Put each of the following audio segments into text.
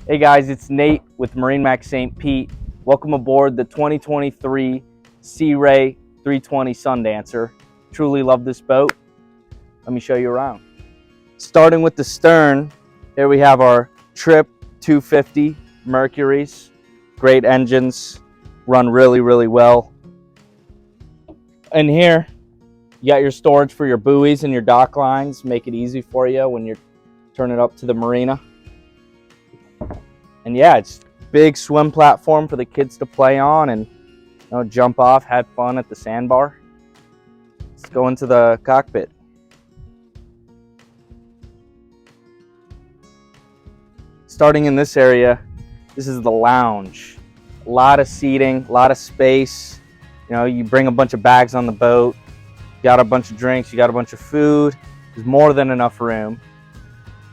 Hey guys, it's Nate with MarineMax St. Pete. Welcome aboard the 2023 Sea Ray 320 Sundancer. Truly love this boat. Let me show you around. Starting with the stern, here we have our Trip 250 Mercuries. Great engines, run really well. And here, you got your storage for your buoys and your dock lines. Make it easy for you when you're turning up to the marina. And yeah, it's big swim platform for the kids to play on and jump off, had fun at the sandbar. Let's go into the cockpit. Starting in this area, this is the lounge. A lot of seating, a lot of space. You bring a bunch of bags on the boat, you got a bunch of drinks, you got a bunch of food. There's more than enough room.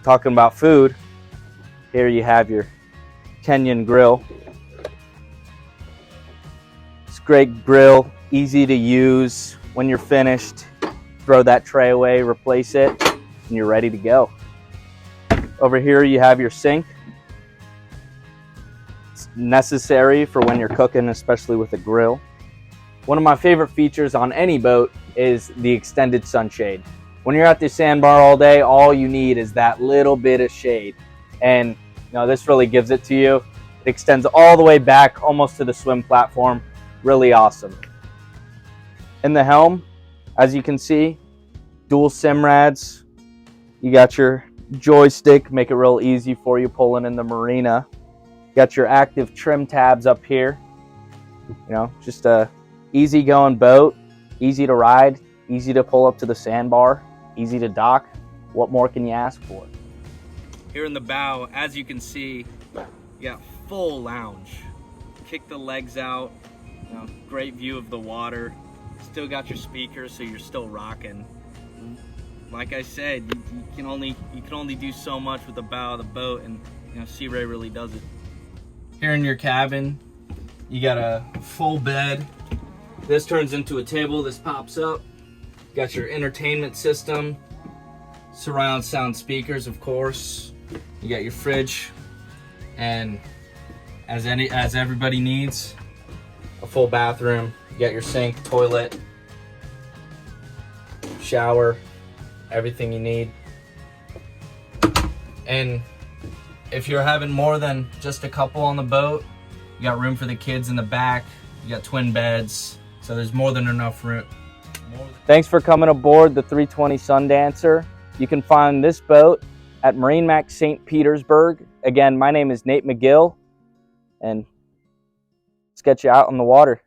Talking about food, here you have your Kenyan grill. It's a great grill, easy to use. When you're finished, throw that tray away, replace it, and you're ready to go. Over here you have your sink. It's necessary for when you're cooking, especially with a grill. One of my favorite features on any boat is the extended sunshade. When you're at the sandbar all day, all you need is that little bit of shade. And this really gives it to you. It extends all the way back almost to the swim platform. Really awesome. In the helm, as you can see, dual SIM-rads. You got your joystick, make it real easy for you pulling in the marina. You got your active trim tabs up here. Just a easy going boat, easy to ride, easy to pull up to the sandbar, easy to dock. What more can you ask for? Here in the bow, as you can see, you got full lounge. Kick the legs out, great view of the water. Still got your speakers, so you're still rocking. Like I said, you can only do so much with the bow of the boat, and Sea Ray really does it. Here in your cabin, you got a full bed. This turns into a table. This pops up. You got your entertainment system, surround sound speakers, of course. You got your fridge, and as everybody needs, a full bathroom. You got your sink, toilet, shower, everything you need. And if you're having more than just a couple on the boat, you got room for the kids in the back. You got twin beds, so there's more than enough room. Thanks for coming aboard the 320 Sundancer. You can find this boat at MarineMax St. Petersburg. Again, my name is Nate McGill, and let's get you out on the water.